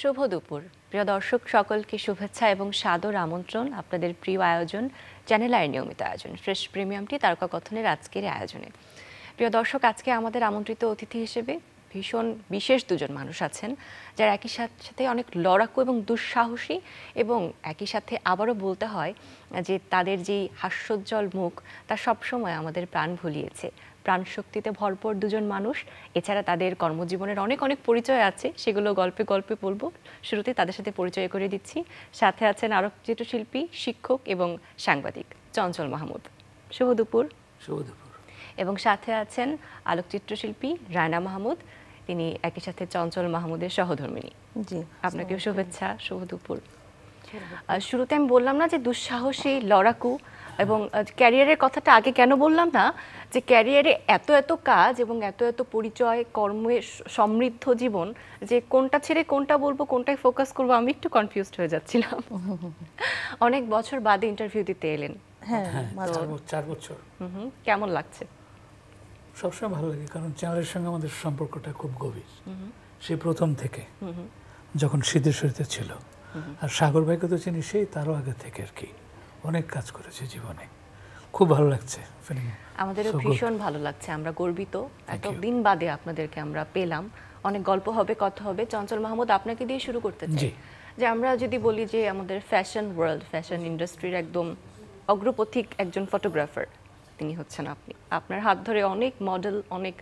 শুভ দুপুর প্রিয় দর্শক সকলকে শুভেচ্ছা এবং সাদর আমন্ত্রণ আপনাদের প্রিয় আয়োজন চ্যানেল আইয়ের নিয়মিত আয়োজন ফ্রেশ প্রিমিয়ামটি তারকা কথনের আজকের আয়োজনে। প্রিয় দর্শক, আজকে আমাদের আমন্ত্রিত অতিথি হিসেবে ভীষণ বিশেষ দুজন মানুষ আছেন যারা একই সাথে অনেক লড়াকু এবং দুঃসাহসী, এবং একই সাথে আবারও বলতে হয় যে তাদের যেই হাস্যোজ্জ্বল মুখ তা সবসময় আমাদের প্রাণ ভুলিয়েছে। প্রাণশক্তিতে ভরপুর দুজন মানুষ, এছাড়া তাদের কর্মজীবনের অনেক অনেক পরিচয় আছে, সেগুলো গল্পে গল্পে বলবো। শুরুতে তাদের সাথে পরিচয় করে দিচ্ছি। সাথে আছেন আলোকচিত্রশিল্পী, শিক্ষক এবং সাংবাদিক চঞ্চল মাহমুদ। শুভ দুপুর। শুভ দুপুর। এবং সাথে আছেন আলোকচিত্রশিল্পী রায়না মাহমুদ, তিনি একই সাথে চঞ্চল মাহমুদের সহধর্মিণী। জি, আপনাকেও শুভেচ্ছা, শুভ দুপুর। শুরুতে আমি বললাম না যে দুঃসাহসী, লড়াকু এবং ক্যারিয়ারের কথাটা আগে কেন বললাম না, যে ক্যারিয়ারে এত এত কাজ এবং এত এত পরিচয়, কর্মে সমৃদ্ধ জীবন, যে কোনটা ছেড়ে কোনটা বলবো, কোনটায় ফোকাস করবো, আমি একটু কনফিউজড হয়ে যাচ্ছিলাম। অনেক বছর বাদে ইন্টারভিউ দিতে এলেন। হ্যাঁ, 4 বছর। কেমন লাগছে? সবসময় ভালো লাগে, কারণ চ্যানেলের সঙ্গে আমাদের সম্পর্কটা খুব গভীর, সেই প্রথম থেকে, যখন সিদ্ধেশ্বরীতে ছিল। আর সাগর ভাইকে তো চিনি সেই তারও আগে থেকে আর কি, অনেক কাজ করেছে জীবনে। খুব ভালো লাগছে। আমাদেরও ভীষণ ভালো লাগছে, আমরা গর্বিত এত দিন বাদে আপনাদেরকে আমরা পেলাম। অনেক গল্প হবে, কথা হবে। চঞ্চল মাহমুদ, আপনাকে দিয়ে শুরু করতে চাই। যে আমরা যদি বলি যে আমাদের ফ্যাশন ওয়ার্ল্ড, ফ্যাশন ইন্ডাস্ট্রির একদম অগ্রপথিক একজন ফটোগ্রাফার তিনি হচ্ছেন আপনি। আপনার হাত ধরে অনেক মডেল, অনেক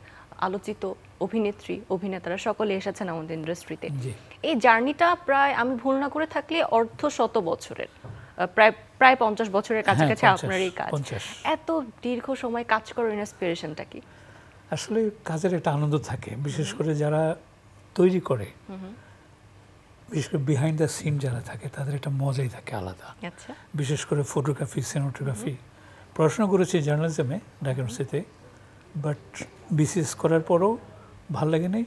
আলোচিত অভিনেত্রী, অভিনেতারা সকলে এসেছেন আমাদের ইন্ডাস্ট্রিতে। এই জার্নিটা প্রায়, আমি ভুল না করে থাকলে, অর্ধশত বছরের, প্রায় 50 বছরের কাছাকাছি আপনার এই কাজ। এত দীর্ঘ সময় কাজ করার ইন্সপিরেশনটা কি? আসলে কাজের একটা আনন্দ থাকে, বিশেষ করে যারা তৈরি করে, বিশেষ করে বিহাইন্ড দ্য সিন যারা থাকে, তাদের একটা মজাই থাকে আলাদা। বিশেষ করে ফটোগ্রাফি, সিনেমাটোগ্রাফি। পড়াশোনা করেছি জার্নালিজমে ঢাকা ইউনিভার্সিটিতে, বাট বিসিএস করার পরও ভাল লাগে নাই,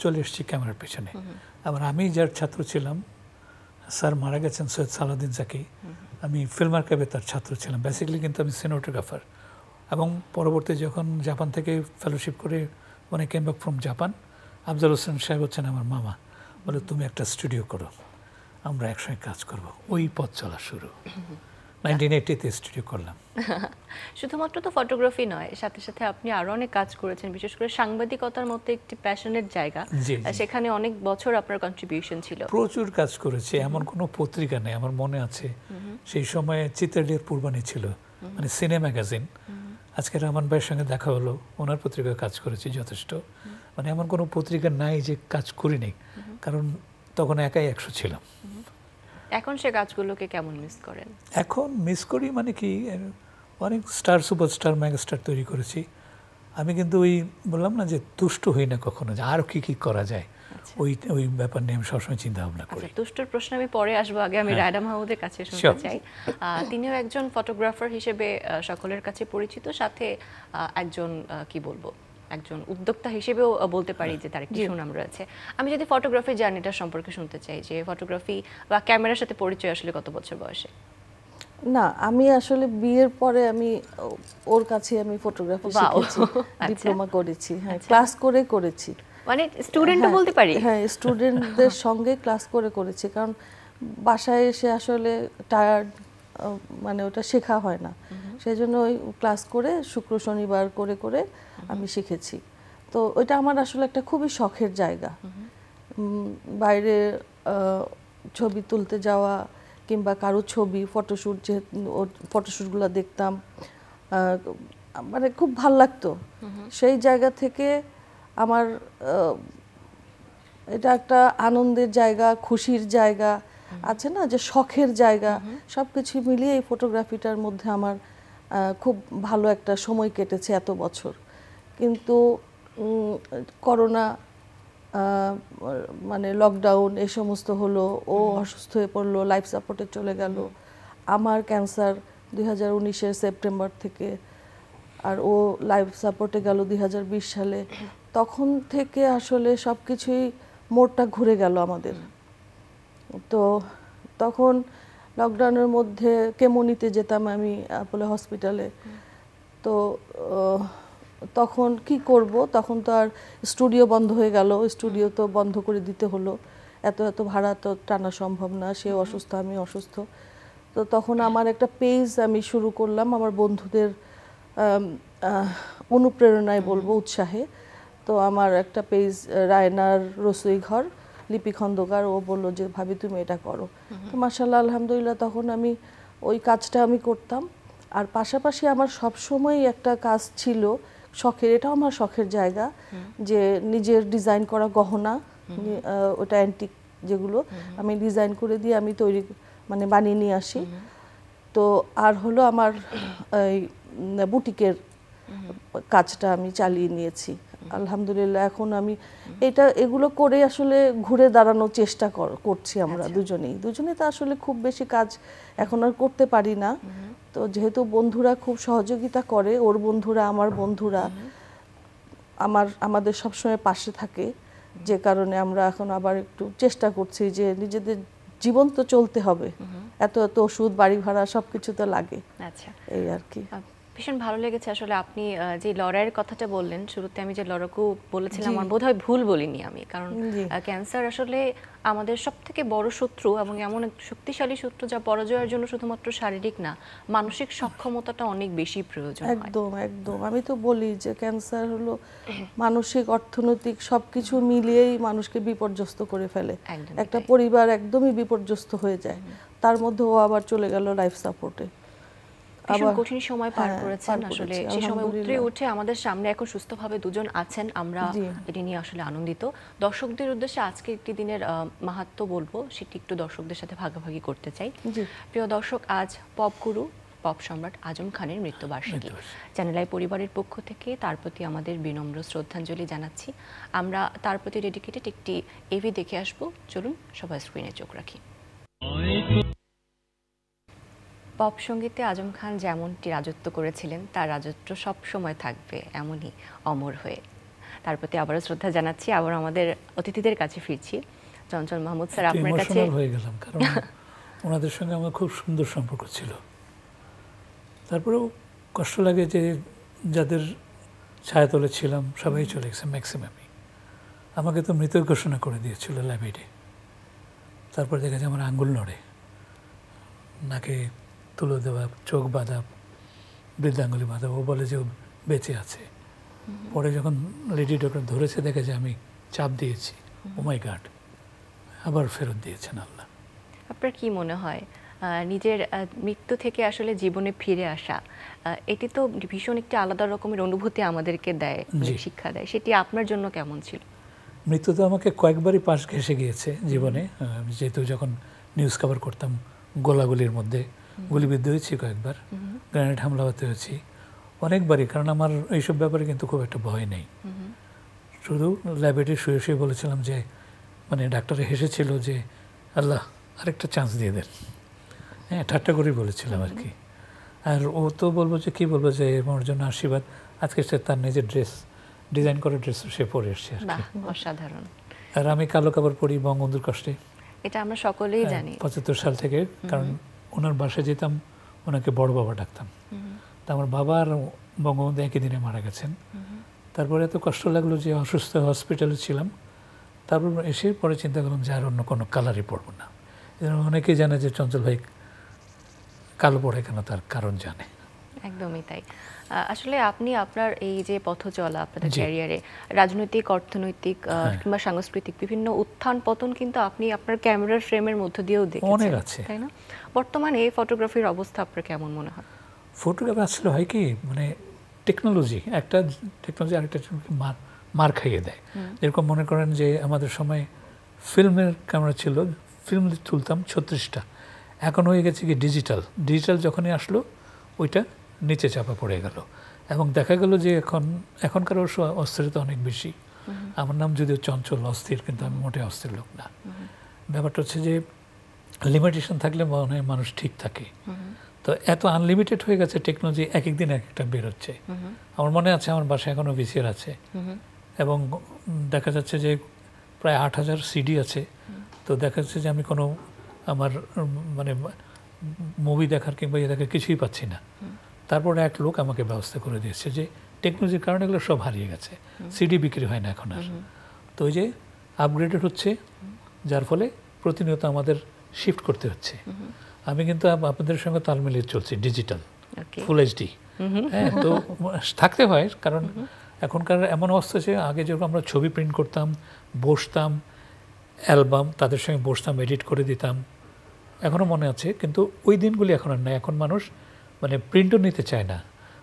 চলে এসেছি ক্যামেরার পেছনে। আবার আমি যার ছাত্র ছিলাম, স্যার মারা গেছেন সৈয়দ সালাউদ্দিন জাকি, আমি ফিল্ম আর্কাইভে তার ছাত্র ছিলাম বেসিক্যালি, কিন্তু আমি সিনেমাটোগ্রাফার। এবং পরবর্তী যখন জাপান থেকে ফেলোশিপ করে মানে came back from Japan, Afzal Hossain সাহেব হচ্ছেন আমার মামা, বলে তুমি একটা স্টুডিও করো, আমরা একসঙ্গে কাজ করব। ওই পথ চলা শুরু। 1980-তে স্টুডিও করলাম। শুধুমাত্র তো ফটোগ্রাফি নয়, সাথে সাথে আপনি আরো অনেক কাজ করেছেন, বিশেষ করে সাংবাদিকতার মতো একটি প্যাশনের জায়গা, সেখানে অনেক বছর আপনার কন্ট্রিবিউশন ছিল। প্রচুর কাজ করেছে, এমন কোনো পত্রিকা নেই আমার মনে আছে সেই সময়ে চিত্রালিয়ার পূর্বাণী ছিল, মানে সিনে ম্যাগাজিন। আজকে রহমান ভাইয়ের সঙ্গে দেখা হলো, ওনার পত্রিকায় কাজ করেছি যথেষ্ট। মানে এমন কোনো পত্রিকা নাই যে কাজ করিনি, কারণ তখন একাই 100 ছিলাম। এখন সে কাজগুলোকে কেমন মিস করেন? এখন মিস করি মানে কি, অনেক স্টার, সুপারস্টার, মেগাস্টার তৈরি করেছি আমি, কিন্তু ওই বললাম না যে তুষ্ট হই না কখনো, যে আর কি কি করা যায়, ওই ব্যাপার নিয়ে আমি সবসময় চিন্তা ভাবনা করি। তুষ্টর প্রশ্ন আমি পরে আসবো, আগে আমি রায়না মাহমুদের কাছে শুনতে চাই। তিনিও একজন ফটোগ্রাফার হিসেবে সকলের কাছে পরিচিত, সাথে একজন কি বলবো, একজন উদ্যোক্তা হিসেবেও বলতে পারি যে তার একটি সুনাম রয়েছে। আমি যদি ফটোগ্রাফি জার্নিটা সম্পর্কে শুনতে চাই, যে ফটোগ্রাফি বা ক্যামেরার সাথে পরিচয় আসলে কত বছর বয়সে? না, আমি আসলে বিয়ের পরে আমি ওর কাছে আমি ফটোগ্রাফি শিখেছি, ডিপ্লোমা করেছি। হ্যাঁ, ক্লাস করেছি, মানে স্টুডেন্টও বলতে পারি। হ্যাঁ, স্টুডেন্টদের সঙ্গে ক্লাস করেছি, কারণ বাসায় এসে আসলে টায়ার্ড, মানে ওটা শেখা হয় না, সেই জন্য ওই ক্লাস করে শুক্র শনিবার করে আমি শিখেছি। তো ওইটা আমার আসলে একটা খুবই শখের জায়গা, বাইরে ছবি তুলতে যাওয়া কিংবা কারো ছবি ফটোশ্যুট, যে ফটোশ্যুটগুলো দেখতাম, মানে খুব ভাল লাগতো। সেই জায়গা থেকে আমার এটা একটা আনন্দের জায়গা, খুশির জায়গা আছে না, যে শখের জায়গা, সব কিছু মিলিয়ে এই ফটোগ্রাফিটার মধ্যে আমার খুব ভালো একটা সময় কেটেছে এত বছর। কিন্তু করোনা, মানে লকডাউন এই সমস্ত হলো, ও অসুস্থ হয়ে পড়লো, লাইফ সাপোর্টে চলে গেল। আমার ক্যান্সার 2019-এর সেপ্টেম্বর থেকে, আর ও লাইফ সাপোর্টে গেল 2020 সালে। তখন থেকে আসলে সব কিছুই মোড়টা ঘুরে গেল আমাদের। তো তখন লকডাউনের মধ্যে কেমো নিতে যেতাম আমি অ্যাপোলো হসপিটালে। তো তখন কি করব, তখন তো আর স্টুডিও বন্ধ হয়ে গেল, স্টুডিও তো বন্ধ করে দিতে হলো। এত এত ভাড়া তো টানা সম্ভব না, সে অসুস্থ আমি অসুস্থ। তো তখন আমার একটা পেজ আমি শুরু করলাম আমার বন্ধুদের অনুপ্রেরণায় বলবো, উৎসাহে। তো আমার একটা পেজ রায়নার রসুই ঘর, লিপি খন্দকার, ও বললো যে ভাবি তুমি এটা করো। তো মাশাআল্লাহ আলহামদুলিল্লাহ তখন আমি ওই কাজটা আমি করতাম। আর পাশাপাশি আমার সব সময় একটা কাজ ছিল শখের, এটাও আমার শখের জায়গা, যে নিজের ডিজাইন করা গহনা, ওটা অ্যান্টিক যেগুলো আমি ডিজাইন করে দিয়ে আমি তৈরি মানে বানিয়ে নিয়ে আসি। তো আর হলো আমার এই বুটিকের কাজটা আমি চালিয়ে নিয়েছি আলহামদুলিল্লাহ। এখন আমি এগুলো করে আসলে ঘুরে দাঁড়ানোর চেষ্টা করছি আমরা দুজনেই তো আসলে খুব বেশি কাজ এখন আর করতে পারি না। তো যেহেতু বন্ধুরা খুব সহযোগিতা করে, ওর বন্ধুরা আমার বন্ধুরা আমাদের সবসময় পাশে থাকে, যে কারণে আমরা এখন আবার একটু চেষ্টা করছি যে নিজেদের জীবন তো চলতে হবে, এত এত ওষুধ বাড়ি ভাড়া সবকিছু তো লাগে। আচ্ছা, এই আর কি। ভীষণ ভালো লেগেছে আসলে আপনি যে লড়াইয়ের কথাটা বললেন, শুরুতে আমি যে লড়াকু বলেছিলাম আমার বোধহয় ভুল বলিনি আমি, কারণ ক্যান্সার আসলে আমাদের সবথেকে বড় শত্রু এবং এমন এক শক্তিশালী শত্রু যা পরাজয়ের জন্য শুধুমাত্র শারীরিক না, মানসিক সক্ষমতাটা অনেক বেশি প্রয়োজন। একদম একদম, আমি তো বলি যে ক্যান্সার হলো মানসিক অর্থনৈতিক সবকিছু মিলিয়েই মানুষকে বিপর্যস্ত করে ফেলে। একটা পরিবার একদমই বিপর্যস্ত হয়ে যায়, তার মধ্যে ও আবার চলে গেল লাইফ সাপোর্টে। ভীষণ কঠিন সময় পার করেছেন আসলে, সেই সময় উতরে উঠে আমাদের সামনে এখন সুস্থভাবে দুজন আছেন, আমরা এটি নিয়ে আসলে আনন্দিত। দর্শকদের উদ্দেশ্যে আজকে একটি দিনের মাহাত্ম্য বলবো, সেটি একটু দর্শকদের সাথে ভাগাভাগি করতে চাই। প্রিয় দর্শক, আজ পপ গুরু পপ সম্রাট আজম খানের মৃত্যুবার্ষিকী। চ্যানেল আই পরিবারের পক্ষ থেকে তার প্রতি আমাদের বিনম্র শ্রদ্ধাঞ্জলি জানাচ্ছি। আমরা তার প্রতি ডেডিকেটেড একটি এভি দেখে আসবো, চলুন সবাই স্ক্রিনে চোখ রাখি। পপ সঙ্গীতে আজম খান যেমনটি রাজত্ব করেছিলেন, তার রাজত্ব সব সময় থাকবে এমনই অমর হয়ে। তার প্রতি আবারও শ্রদ্ধা জানাচ্ছি। আবার আমাদের অতিথিদের কাছে ফিরছি। চঞ্চল মাহমুদ স্যার, আপনার কাছে হয়ে গেলাম, কারণ ওনাদের সঙ্গে আমার খুব সুন্দর সম্পর্ক ছিল। তারপরেও কষ্ট লাগে যে যাদের ছায়াতলে ছিলাম সবাই চলে গেছে, ম্যাক্সিমামই। আমাকে তো মৃত ঘোষণা করে দিয়েছিল ল্যাবেডে। তারপর দেখেছি আমার আঙ্গুল নড়ে, নাকে তুলো দেওয়া, চোখ বাঁধা, বৃদ্ধাঙ্গুলি বাঁধা। ও বলে যে ও বেঁচে আছে। পরে যখন লেডি ডক্টর ধরেছে, দেখে যে আমি চাপ দিয়েছি, ও মাই গড, আবার ফেরত দিয়েছেন আল্লাহ। আপনার কি মনে হয় নিজের মৃত্যু থেকে আসলে জীবনে ফিরে আসা, এটি তো ভীষণ একটি আলাদা রকমের অনুভূতি আমাদেরকে দেয়, শিক্ষা দেয়, সেটি আপনার জন্য কেমন ছিল? মৃত্যু তো আমাকে কয়েকবারই পাশ ঘেঁষে গিয়েছে জীবনে, যেহেতু যখন নিউজ কভার করতাম গোলাগুলির মধ্যে গুলিবিদ্ধ হয়েছি, কয়েকবার গ্রেনেড হামলা হতে হয়েছি, অনেকবারই। কারণ আমার এইসব ব্যাপারে কিন্তু খুব একটা ভয় নেই। শুধু ল্যাবেটে শুয়ে শুয়ে বলেছিলাম যে, মানে ডাক্তার হেসেছিল যে আল্লাহ আরেকটা চান্স দিয়ে দেন, হ্যাঁ, ঠাট্টা করেই বলেছিলাম আর কি। আর ও তো বলবো যে কী বলবো, যে আমার জন্য আশীর্বাদ। আজকে সে তার নিজের ড্রেস, ডিজাইন করা ড্রেস সে পরে এসছে আর কি, অসাধারণ। আর আমি কালো কাপড় পরি বঙ্গবন্ধুর কষ্টে, এটা আমরা সকলেই জানি 75 সাল থেকে। কারণ ওনার বাসায় যেতাম, ওনাকে বড় বাবা ডাকতাম। তা আমার বাবা আর বঙ্গবন্ধু একই দিনে মারা গেছেন। তারপরে এত কষ্ট লাগলো যে অসুস্থ হসপিটালে ছিলাম। তারপর এসে পরে চিন্তা করলাম যে আর অন্য কোনো কালারই পরবো না। অনেকেই জানে যে চঞ্চল ভাই কালো পড়ে কেন, তার কারণ জানে। একদমই তাই। আসলে আপনি আপনার এই যে পথ চলা আপনাদের ক্যারিয়ারে রাজনৈতিক, অর্থনৈতিক কিংবা সাংস্কৃতিক বিভিন্ন উত্থান পতন কিন্তু আপনি আপনার ক্যামেরার ফ্রেমের মধ্য দিয়েও দেখেছেন, তাই না? বর্তমানে এই ফটোগ্রাফির অবস্থা আপনার কেমন মনে হয়? ফটোগ্রাফি আসলে হয় কি, মানে টেকনোলজি, একটা টেকনোলজি আরেকটা মার খাইয়ে দেয়। যেরকম মনে করেন যে আমাদের সময় ফিল্মের ক্যামেরা ছিল, ফিল্ম তুলতাম 36টা, এখন হয়ে গেছে কি ডিজিটাল যখনই আসলো ওইটা নিচে চাপা পড়ে গেল। এবং দেখা গেল যে এখনকার অস্থিরতা অনেক বেশি। আমার নাম যদিও চঞ্চল, অস্থির, কিন্তু আমি মোটে অস্থির লোক না। ব্যাপারটা হচ্ছে যে লিমিটেশন থাকলে মনে হয় মানুষ ঠিক থাকে। তো এত আনলিমিটেড হয়ে গেছে টেকনোলজি, এক একদিন এক একটা বেরোচ্ছে। আমার মনে আছে আমার বাসায় এখনও ভিসিআর আছে, এবং দেখা যাচ্ছে যে প্রায় 8000 সিডি আছে। তো দেখা যাচ্ছে যে আমি কোনো আমার মানে মুভি দেখার কিংবা ইয়ে দেখার কিছুই পাচ্ছি না। তারপরে এক লোক আমাকে ব্যবস্থা করে দিয়েছে যে টেকনোলজির কারণে এগুলো সব হারিয়ে গেছে, সিডি বিক্রি হয় না এখন আর। তো ওই যে আপগ্রেডেড হচ্ছে, যার ফলে প্রতিনিয়ত আমাদের শিফট করতে হচ্ছে। আমি কিন্তু আপনাদের সঙ্গে তাল মিলিয়ে চলছি, ডিজিটাল ফুল এইচডি। হ্যাঁ, তো থাকতে হয়, কারণ এখনকার এমন অবস্থা যে আগে যখন আমরা ছবি প্রিন্ট করতাম, বসতাম, অ্যালবাম তাদের সঙ্গে বসতাম, এডিট করে দিতাম, এখনও মনে আছে, কিন্তু ওই দিনগুলি এখন আর নাই। এখন মানুষ মানে প্রিন্টও নিতে চায় না,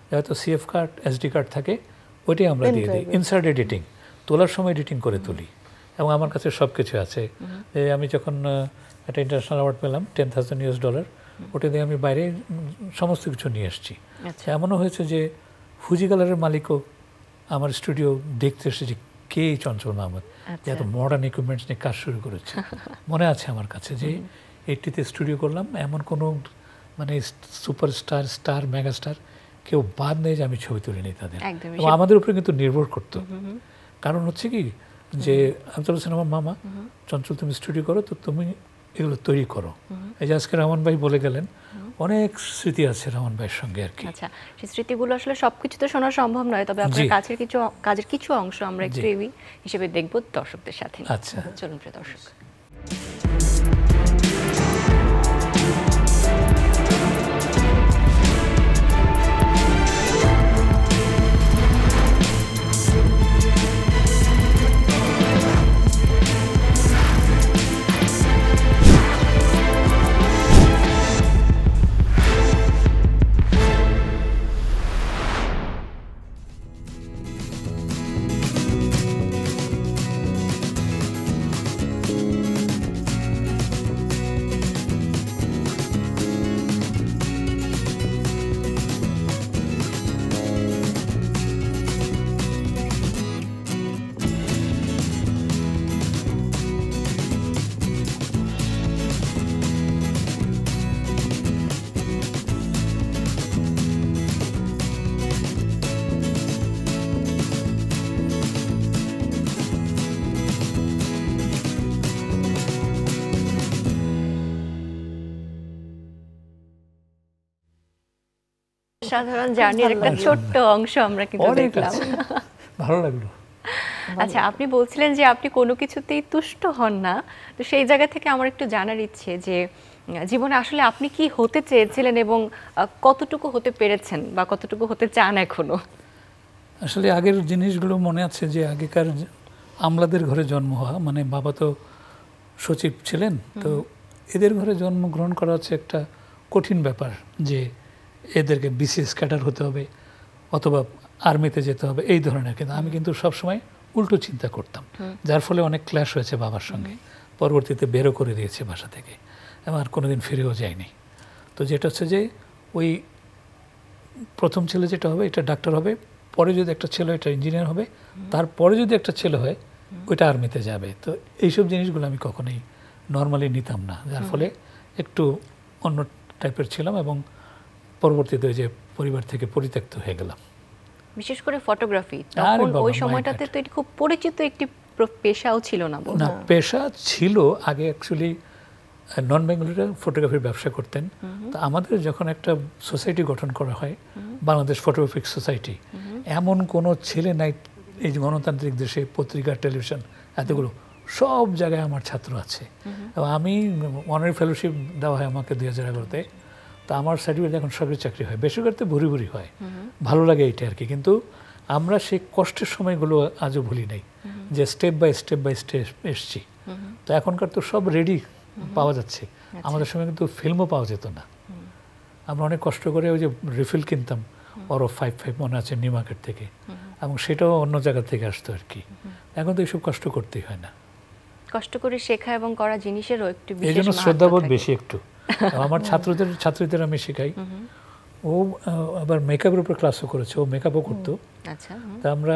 হয়তো সিএফ কার্ড, এসডি কার্ড থাকে, ওইটাই আমরা দিয়ে দিই। ইনসার্ট এডিটিং, তোলার সময় এডিটিং করে তুলি, এবং আমার কাছে সব কিছু আছে। আমি যখন একটা ইন্টারন্যাশনাল অ্যাওয়ার্ড পেলাম $10,000, ওটা দিয়ে আমি বাইরে সমস্ত কিছু নিয়ে এসেছি। এমনও হয়েছে যে ফুজি কালারের মালিকও আমার স্টুডিও দেখতে এসেছে, কে এই চঞ্চল মাহমুদ, যে এত মডার্ন ইকুইপমেন্টস নিয়ে কাজ শুরু করেছে। মনে আছে আমার কাছে যে 80-তে স্টুডিও করলাম, এমন কোনো মানে স্টার মেগাস্টার কেউ বাদ নেই যে আমি ছবি তুলে নিই তাদের, এবং আমাদের উপরে কিন্তু নির্ভর করতো। কারণ হচ্ছে কি যে আফজাল হোসেন আমার মামা, চঞ্চল তুমি স্টুডিও করো, তো তুমি এগুলো তৈরি করো। এই যে আজকে রহমান ভাই বলে গেলেন, অনেক স্মৃতি আছে রহমান ভাইয়ের সঙ্গে আর কি। আচ্ছা, সেই স্মৃতিগুলো আসলে সবকিছু তো শোনা সম্ভব নয়, তবে আপনার কাজের কিছু অংশ আমরা একটু রিভিউ হিসেবে দেখব দর্শকদের সাথে। আচ্ছা, চলুন প্রিয় দর্শক। সাধারণ জার্নির একটা ছোট্ট অংশ আমরা কিন্তু দেখলাম, ভালো লাগলো। আচ্ছা, আপনি বলছিলেন যে আপনি কোনো কিছুতেই তুষ্ট হন না, তো সেই জায়গা থেকে আমার একটু জানার ইচ্ছে যে জীবনে আসলে আপনি কি হতে চেয়েছিলেন এবং কতটুকু হতে পেরেছেন বা কতটুকু হতে চান এখনো? আসলে আগের জিনিসগুলো মনে আছে যে আগেকার আমলাদের ঘরে জন্ম হওয়া, মানে বাবা তো সচিব ছিলেন, তো এদের ঘরে জন্মগ্রহণ করা হচ্ছে একটা কঠিন ব্যাপার, যে এদেরকে বিসিএস ক্যাডার হতে হবে অথবা আর্মিতে যেতে হবে এই ধরনের। কিন্তু আমি কিন্তু সবসময় উল্টো চিন্তা করতাম, যার ফলে অনেক ক্ল্যাশ হয়েছে বাবার সঙ্গে। পরবর্তীতে বেরো করে দিয়েছে বাসা থেকে, এবং আর কোনোদিন ফিরেও যায়নি। তো যেটা হচ্ছে যে ওই প্রথম ছেলে যেটা হবে এটা ডাক্তার হবে, পরে যদি একটা ছেলে এটা ইঞ্জিনিয়ার হবে, তারপরে যদি একটা ছেলে হয় ওইটা আর্মিতে যাবে। তো এইসব জিনিসগুলো আমি কখনোই নর্মালি নিতাম না, যার ফলে একটু অন্য টাইপের ছিলাম, এবং পরবর্তীতে ওই যে পরিবার থেকে পরিত্যক্ত হয়ে গেলাম। বিশেষ করে ফটোগ্রাফি, তখন ওই সময়টাতে তো খুব পরিচিত একটি পেশাও ছিল না। না, পেশা ছিল আগে। অ্যাকচুয়ালি নন বেঙ্গলিরা ফটোগ্রাফির ব্যবসা করতেন। তো আমাদের যখন একটা সোসাইটি গঠন করা হয়, বাংলাদেশ ফটোগ্রাফিক সোসাইটি, এমন কোনো ছেলে নাই এই যে গণতান্ত্রিক দেশে পত্রিকা, টেলিভিশন, এতগুলো সব জায়গায় আমার ছাত্র আছে। এবং আমি অনারি ফেলোশিপ দেওয়া হয় আমাকে 2011-তে। তো আমার সার্টিফিকেট এখন সরকারি চাকরি হয়, বেসরকারিতে ভুরি ভুরি হয়, ভালো লাগে এইটা আর কি। কিন্তু আমরা সেই কষ্টের সময়গুলো আজও ভুলি নাই, যে স্টেপ বাই স্টেপ এসছি। তো এখনকার তো সব রেডি পাওয়া যাচ্ছে, আমাদের সময় কিন্তু ফিল্মও পাওয়া যেত না। আমরা অনেক কষ্ট করে ওই যে রিফিল কিনতাম অরো 5 মনে আছে নিউ মার্কেট থেকে, এবং সেটাও অন্য জায়গা থেকে আসতো আর কি। এখন তো এইসব কষ্ট করতেই হয় না, কষ্ট করে শেখা এবং করা জিনিসেরও একটু বিশেষ এই জন্য শ্রদ্ধাবোধ বেশি একটু। আমার ছাত্রীদের আমি শেখাই। ও আবার মেকআপের উপর ক্লাসও করেছে, ও মেকআপও করতো। তা আমরা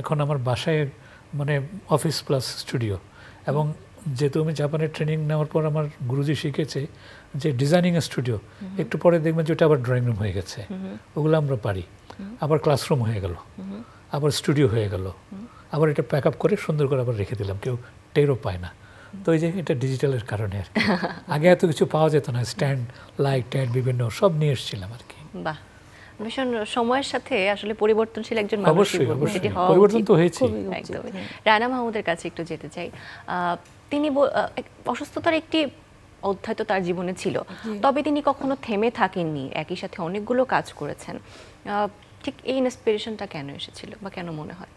এখন আমার বাসায় মানে অফিস প্লাস স্টুডিও, এবং যেহেতু আমি জাপানে ট্রেনিং নেওয়ার পর আমার গুরুজি শিখেছে যে ডিজাইনিং স্টুডিও, একটু পরে দেখবেন যে ওটা আবার ড্রয়িং রুম হয়ে গেছে, ওগুলো আমরা পারি। আবার ক্লাসরুম হয়ে গেল, আবার স্টুডিও হয়ে গেল, আবার এটা প্যাক আপ করে সুন্দর করে আবার রেখে দিলাম, কেউ টেরও পায় না। তো এই যে এটা ডিজিটালের কারণে আর কি। আগে এত কিছু পাওয়া যেত না, স্ট্যান্ড, লাইট, ট্যান্ড বিভিন্ন সব নিয়ে এসেছিলাম আর কি। বাহ, ভীষণ সময়ের সাথে আসলে পরিবর্তনশীল একজন মানুষ, অবশ্যই সেটি হওয়া পরিবর্তন তো হয়েছে একদমই। রায়না মাহমুদের কাছে একটু যেতে চাই। তিনি অসুস্থতার একটি অধ্যায় তো তার জীবনে ছিল, তবে তিনি কখনো থেমে থাকেননি, একই সাথে অনেকগুলো কাজ করেছেন। ঠিক এই ইন্সপিরেশনটা কেন এসেছিল বা কেন মনে হয়?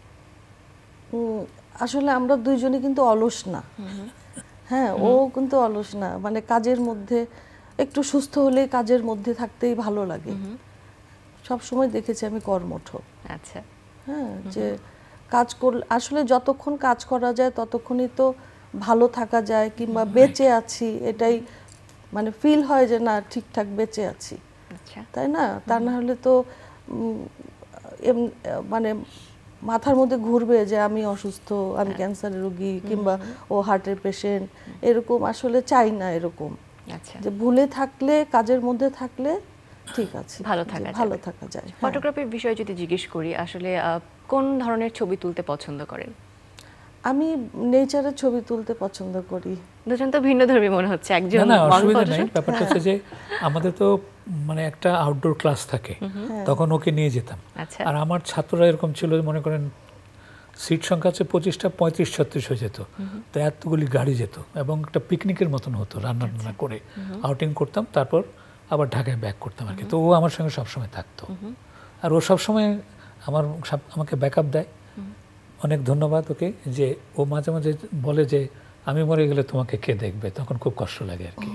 আসলে আমরা দুইজনই কিন্তু অলস না। হ্যাঁ, ও কিন্তু অলস না, মানে কাজের মধ্যে একটু সুস্থ হলে কাজের মধ্যে থাকতেই ভালো লাগে। সব সময় দেখেছি আমি কর্মঠ। আচ্ছা। হ্যাঁ, যে কাজ করলে আসলে যতক্ষণ কাজ করা যায় ততক্ষণই তো ভালো থাকা যায়, কিংবা বেঁচে আছি এটাই মানে ফিল হয় যে না ঠিকঠাক বেঁচে আছি, তাই না? তা না হলে তো মানে মাথার মধ্যে ঘুরবে যে আমি অসুস্থ, আমি ক্যান্সারের রোগী, কিংবা ও হার্টের পেশেন্ট, এরকম আসলে চাই না। এরকম যে ভুলে থাকলে, কাজের মধ্যে থাকলে ঠিক আছে, ভালো থাকা যায়। ফটোগ্রাফির বিষয়ে যদি জিজ্ঞেস করি, আসলে কোন ধরনের ছবি তুলতে পছন্দ করেন? আমি নেচারের ছবি তুলতে পছন্দ করি। দুজন তো ভিন্নধর্মী মনে হচ্ছে। একজন না, অসুবিধা নেই। ব্যাপারটা হচ্ছে যে আমাদের তো মানে একটা আউটডোর ক্লাস থাকে, তখন ওকে নিয়ে যেতাম। আর আমার ছাত্ররা এরকম ছিল, মনে করেন সিট সংখ্যা হচ্ছে 25টা, 35-36 হয়ে যেত, তো এতগুলি গাড়ি যেত এবং একটা পিকনিকের মতন হতো, রান্না করে আউটিং করতাম, তারপর আবার ঢাকায় ব্যাক করতাম আর কি। তো ও আমার সঙ্গে সবসময় থাকতো, আর ও সবসময় আমাকে ব্যাকআপ দেয়। অনেক ধন্যবাদ ওকে, যে ও মাঝে মাঝে বলে যে আমি মরে গেলে তোমাকে কে দেখবে, তখন খুব কষ্ট লাগে আর কি।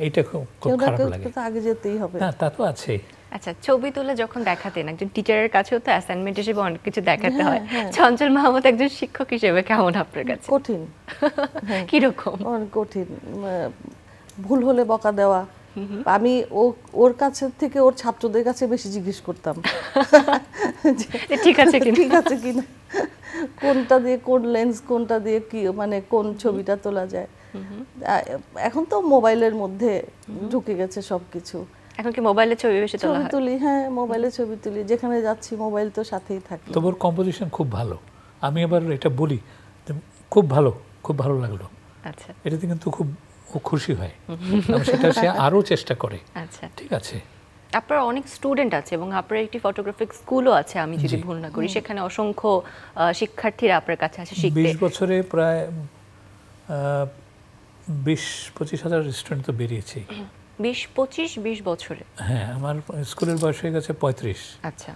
এইটা খুব খারাপ লাগে। আগে যেতেই হবে। হ্যাঁ, তা তো আছেই। আচ্ছা, ছবি তুলে যখন দেখাতেন, একজন টিচারের কাছেও তো অ্যাসাইনমেন্ট হিসেবে অনেক কিছু দেখাতে হয়। চঞ্চল মাহমুদ একজন শিক্ষক হিসেবে কেমন আপনার কাছে? কঠিন। কিরকম? অনেক কঠিন। ভুল হলে বকা দেওয়া। আমি ওর কাছে থেকে ওর ছাত্রদের কাছে বেশি জিজ্ঞেস করতাম ঠিক আছে কিনা, ঠিক আছে কিনা, কোনটা দিয়ে কোন লেন্স, কোনটা দিয়ে কি মানে কোন ছবিটা তোলা যায়। এখন তো মোবাইলের মধ্যে ঢুকে গেছে সবকিছু। এখন কি মোবাইলে ছবি বেশি তোলা হয়? তুলি, হ্যাঁ মোবাইলে ছবি তুলি, যেখানে যাচ্ছি মোবাইল তো সাথেই থাকে। তোমার কম্পোজিশন খুব ভালো, আমি এবার এটা বলি, খুব ভালো, খুব ভালো লাগলো। আচ্ছা, এটাতে কিন্তু খুব খুশি হয়, সেটা সে আরো চেষ্টা করে। আচ্ছা, ঠিক আছে। আপনার অনেক স্টুডেন্ট আছে এবং আপনার একটি ফটোগ্রাফিক স্কুলও আছে, আমি যদি ভুল না করি। সেখানে অসংখ্য শিক্ষার্থীরা আপনার কাছে আসে শিখতে। 20 বছরে প্রায় 20-25 হাজার স্টুডেন্ট তো বেরিয়েছে। 20 বছরে? হ্যাঁ, আমার স্কুলের বয়স হয়ে গেছে 35। আচ্ছা,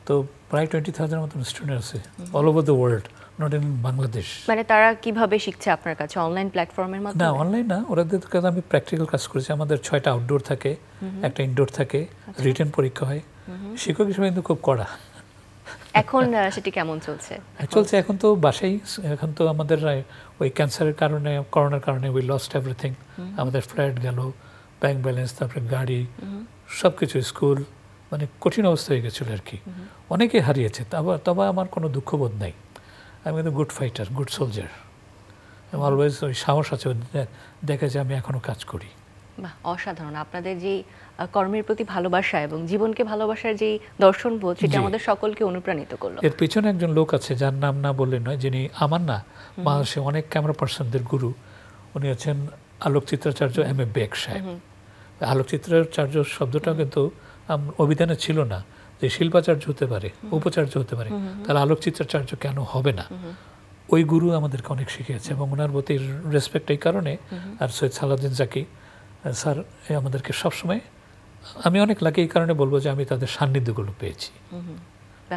তো প্রায় 20,000 মতন স্টুডেন্ট আছে all over the world, not in Bangladesh. মানে তারা কিভাবে শিখছে আপনার কাছে? অনলাইন প্ল্যাটফর্মের মাধ্যমে? না, অনলাইন না, ওদের কাছে আমি প্র্যাকটিক্যাল কাজ করেছি। আমাদের 6টা আউটডোর থাকে, একটা ইনডোর থাকে, রিটেন পরীক্ষা হয়। শিক্ষক হিসেবে কিন্তু খুব কড়া। এখন সেটি কেমন চলছে? চলছে, এখন তো বাসাই। এখন তো আমাদের ওই ক্যান্সারের কারণে, করোনার কারণে উই লস্ট এভরিথিং। আমাদের ফ্ল্যাট গেল, ব্যাংক ব্যালেন্স, তারপরে গাড়ি, সব কিছু, স্কুল, মানে কঠিন অবস্থা হয়ে গেছিলো আর কি। অনেকে হারিয়েছে, তবে আমার কোনো দুঃখবোধ নাই। আমি কিন্তু good fighter, good soldier. Always ওই সাহস আছে, দেখে যে আমি এখনও কাজ করি। বাহ, অসাধারণ। আপনাদের যেই কর্মের প্রতি ভালোবাসা এবং জীবনকে ভালোবাসার যেই দর্শনবোধ, সেটা আমাদের সকলকে অনুপ্রাণিত করলো। এর পিছনে একজন লোক আছে, যার নাম না বললে নয়, যিনি আমার না, বাংলাদেশে অনেক ক্যামেরা পার্সনদের গুরু। উনি হচ্ছেন আলোকচিত্রাচার্য M.A. বেগ সাহেব। আলোকচিত্রাচার্য শব্দটাও কিন্তু অভিধানে ছিল না, যে শিল্পাচার্য হতে পারে, উপাচার্য হতে পারে, তাহলে আলোকচিত্রাচার্য কেন হবে না? ওই গুরু আমাদেরকে অনেক শিখিয়েছে এবং ওনার প্রতি রেসপেক্ট এই কারণে। আর সৈয়দ সালাউদ্দিন জাকি স্যার আমাদেরকে সবসময়, আমি অনেক লাকি এই কারণে বলবো যে আমি তাদের সান্নিধ্যগুলো পেয়েছি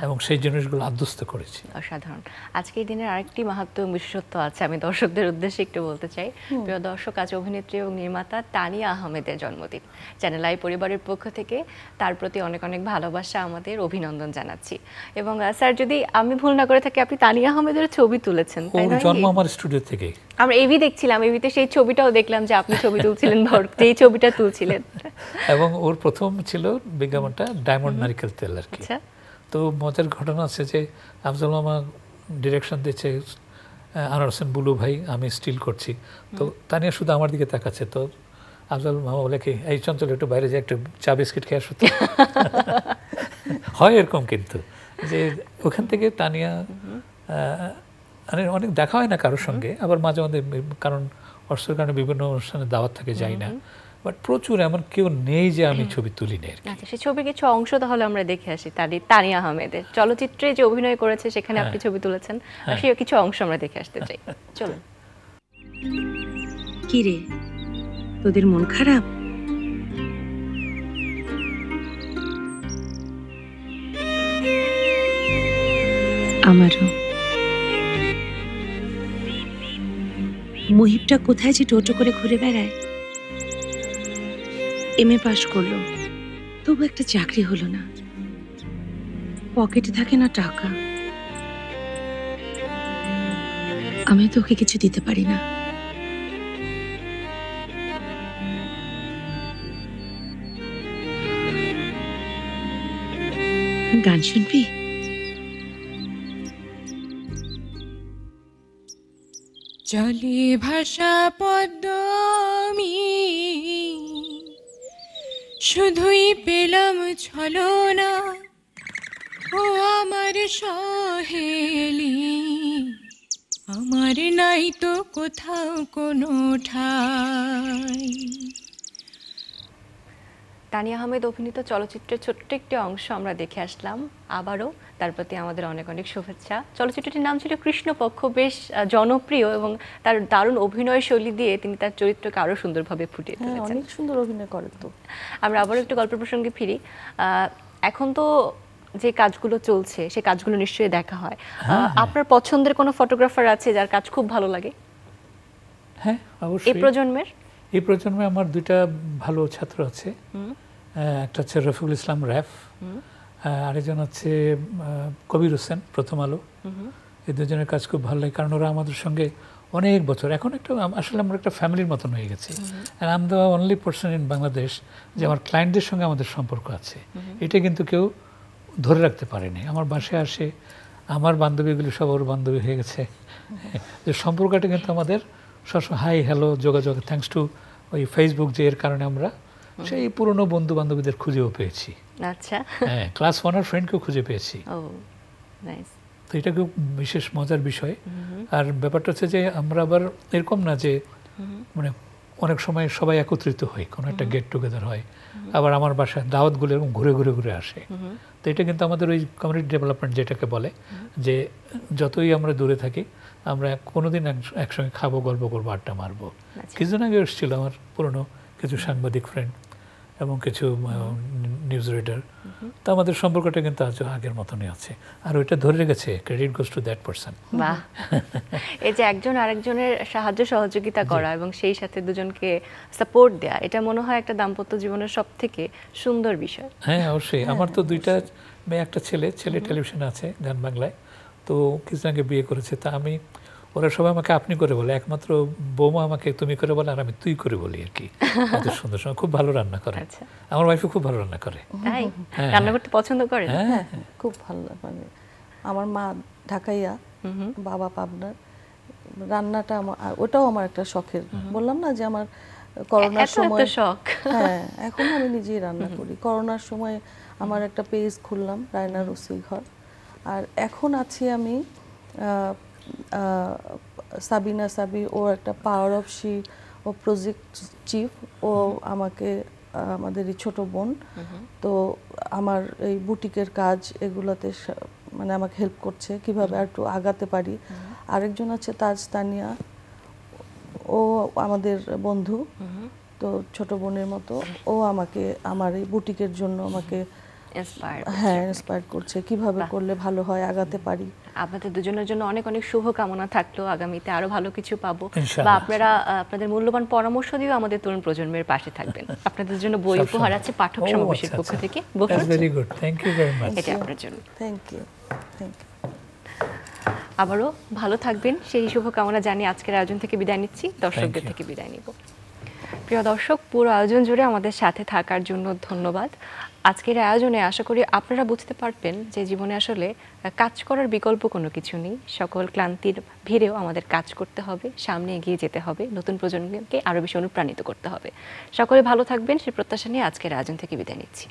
এবং সেই জিনিসগুলো আত্মস্থ করেছি। অসাধারণ। আজকের দিনের আরেকটি মাহাত্ম্য বিশেষত্ব আছে, আমি দর্শকদের উদ্দেশ্যে একটু বলতে চাই। প্রিয় দর্শক, আজ অভিনেত্রী এবং নির্মাতা তানিয়া আহমেদের জন্মদিন। চ্যানেল আই পরিবারের পক্ষ থেকে তার প্রতি অনেক অনেক ভালোবাসা, আমাদের অভিনন্দন জানাচ্ছি। এবং স্যার, যদি আমি ভুল না করে থাকি, আপনি তানিয়া আহমেদের ছবি তুলেছেন, তাই না? জন্ম আমার স্টুডিও থেকে। আমরা এভি দেখছিলাম, এভিতে সেই ছবিটাও দেখলাম যে আপনি ছবি তুলছিলেন, যেই ছবিটা তুলছিলেন। এবং ওর প্রথম ছিল বিজ্ঞাপনটা ডায়মন্ড নারিকেল তেল আর কি। তো মজার ঘটনা আছে যে আফজল মামা ডিরেকশন দিচ্ছে, আনোয়ার হোসেন বুলু ভাই, আমি স্টিল করছি। তো তানিয়া শুধু আমার দিকে তাকাচ্ছে। তো আফজল মামা বলে কি, এই চঞ্চল একটু বাইরে যে একটু চা বিস্কিট খেয়ে আসো। হয় এরকম, কিন্তু যে ওখান থেকে তানিয়া মানে অনেক দেখা হয় না কারোর সঙ্গে, আবার মাঝে মাঝে কারণ অর্থের কারণে বিভিন্ন অনুষ্ঠানে দাওয়াত থাকে, যাই না। বাট প্রচুর, এমন কেউ নেই যে আমি ছবি তুলি না। আচ্ছা, সেই ছবির কিছু অংশ তাহলে আমরা দেখে আসি। তানিয়া আহমেদের চলচ্চিত্রে যে অভিনয় করেছে সেখানে আপনি ছবি তুলেছেন, সেই কিছু অংশ আমরা দেখে আসতে চাই। চলুন। কি রে, তোদের মন খারাপ? আমারও। মুহিবটা কোথায় যে টোটো করে ঘুরে বেড়ায়। এমএ পাশ করলো, তবু একটা চাকরি হলো না, পকেটে থাকে না টাকা। আমি তো ওকে কিছু দিতে পারি না। গান শুনবি? জলে ভাষা পদ্মমি শুধুই পেলাম ছলনা, ও আমার সহেলি, আমার নাই তো কোথাও কোনো ঠাই। তানিয়া আহমেদ অভিনীত চলচ্চিত্রের ছোট্ট একটি অংশ আমরা দেখে আসলাম আবারও, তার প্রতি আমাদের অনেক অনেক শুভেচ্ছা। চলচ্চিত্রটির নাম ছিল কৃষ্ণপক্ষ, বেশ জনপ্রিয় এবং তার দারুণ অভিনয় শৈলী দিয়ে তিনি তার চরিত্রকে আরও সুন্দরভাবে ফুটিয়ে তুলেছেন। অনেক সুন্দর অভিনয় করেন। তো আমরা আবারও একটু গল্পের প্রসঙ্গে ফিরি। এখন তো যে কাজগুলো চলছে সে কাজগুলো নিশ্চয়ই দেখা হয়। আপনার পছন্দের কোনো ফটোগ্রাফার আছে যার কাজ খুব ভালো লাগে? হ্যাঁ, অবশ্যই। এই প্রজন্মে আমার দুইটা ভালো ছাত্র আছে। একটা হচ্ছে রফিকুল ইসলাম র্যাফ, আরেকজন হচ্ছে কবির হোসেন, প্রথম আলো। এই দুজনের কাজ খুব ভালো লাগে, কারণ ওরা আমাদের সঙ্গে অনেক বছর, এখন একটা আসলে আমরা একটা ফ্যামিলির মতন হয়ে গেছি। আর I am the only person in Bangladesh যে আমার ক্লায়েন্টদের সঙ্গে আমাদের সম্পর্ক আছে। এটা কিন্তু কেউ ধরে রাখতে পারেনি। আমার বাসায় আসে, আমার বান্ধবীগুলি সব ওর বান্ধবী হয়ে গেছে। যে সম্পর্কটা কিন্তু আমাদের সবসময় হাই হ্যালো যোগাযোগ, থ্যাঙ্কস টু ওই ফেসবুক, যে এর কারণে আমরা সেই পুরনো বন্ধু বান্ধবীদের খুঁজেও পেয়েছি। আচ্ছা, হ্যাঁ, ক্লাস ওয়ানের ফ্রেন্ডকেও খুঁজে পেয়েছি। তো এটা খুব বিশেষ মজার বিষয়। আর ব্যাপারটা হচ্ছে যে আমরা আবার এরকম না যে মানে অনেক সময় সবাই একত্রিত হই, কোনো একটা গেট টুগেদার হয়, আবার আমার বাসায় দাওয়াতগুলো এরকম ঘুরে ঘুরে ঘুরে আসে। তো এটা কিন্তু আমাদের ওই কমিউনিটি ডেভেলপমেন্ট যেটাকে বলে, যে যতই আমরা দূরে থাকি আমরা কোনোদিন একসঙ্গে খাবো, গল্প করবো, আড্ডা মারবো। কিছুদিন আগে এসেছিল আমার পুরনো কিছু সাংবাদিক ফ্রেন্ড এবং কিছু নিউজ রিডার। তো আমাদের সম্পর্কটা কিন্তু আজও আগের মতনই আছে, আর ওইটা ধরে রেখেছে, credit goes to that person. বাহ, এই যে একজন আরেকজনের সাহায্য সহযোগিতা করা এবং সেই সাথে দুজনকে সাপোর্ট দেয়া, এটা মনে হয় একটা দাম্পত্য জীবনের সব থেকে সুন্দর বিষয়। হ্যাঁ, অবশ্যই। আমার তো দুইটা মেয়ে, একটা ছেলে টেলিভিশনে আছে গান বাংলায়, তো কিছুদিন আগে বিয়ে করেছে। তা আমি, ওরা সবাই আমাকে আপনি করে বলে, একমাত্র বৌমা আমাকে তুমি করে বলে, আর আমি তুই করে বলি আর কি। এত সুন্দর সময়, খুব ভালো রান্না করে। আমার ওয়াইফও খুব ভালো রান্না করে। তাই রান্না করতে পছন্দ করে? হ্যাঁ, খুব ভালো। মানে আমার মা ঢাকাইয়া, বাবা পাবনার। রান্নাটা ওটাও আমার একটা শখের। বললাম না যে আমার করোনার সময় শখ। হ্যাঁ, এখন আমি নিজেই রান্না করি। করোনার সময় আমার একটা পেজ খুললাম, রায়না রসির ঘর। আর এখন আছি আমি সাবিনা সাবি, ও একটা পাওয়ার অফ শি, ও প্রজেক্ট চিফ। ও আমাকে, আমাদের এই ছোট বোন, তো আমার এই বুটিকের কাজ এগুলোতে মানে আমাকে হেল্প করছে কিভাবে আর একটু আগাতে পারি। আরেকজন আছে তাজ তানিয়া, ও আমাদের বন্ধু, তো ছোট বোনের মতো। ও আমাকে আমার এই বুটিকের জন্য আমাকে ইন্সপায়ার করছে কিভাবে করলে ভালো হয়, আগাতে পারি। আপনাদের দুজনের জন্য অনেক অনেক শুভকামনা থাকলো, আগামীতে আরো ভালো কিছু পাবো, বা আপনারা আপনাদের মূল্যবান পরামর্শ দিয়েও আমাদের তরুণ প্রজন্মের পাশে থাকবেন। আপনাদের জন্য বই উপহার আছে পাঠক সমাবেশের পক্ষ থেকে। Very good, thank you very much. এটা আপনার জন্য। Thank you. আবারও ভালো থাকবেন সেই শুভকামনা জানিয়ে আজকের আয়োজন থেকে বিদায় নিচ্ছি, দর্শকদের থেকে বিদায় নিব। প্রিয় দর্শক, পুরো আয়োজন জুড়ে আমাদের সাথে থাকার জন্য ধন্যবাদ। আজকের আয়োজনে আশা করি আপনারা বুঝতে পারবেন যে জীবনে আসলে কাজ করার বিকল্প কোনো কিছু নেই। সকল ক্লান্তির ভিড়েও আমাদের কাজ করতে হবে, সামনে এগিয়ে যেতে হবে, নতুন প্রজন্মকে আরও বেশি অনুপ্রাণিত করতে হবে। সকলে ভালো থাকবেন সেই প্রত্যাশা নিয়ে আজকের আয়োজন থেকে বিদায় নিচ্ছি।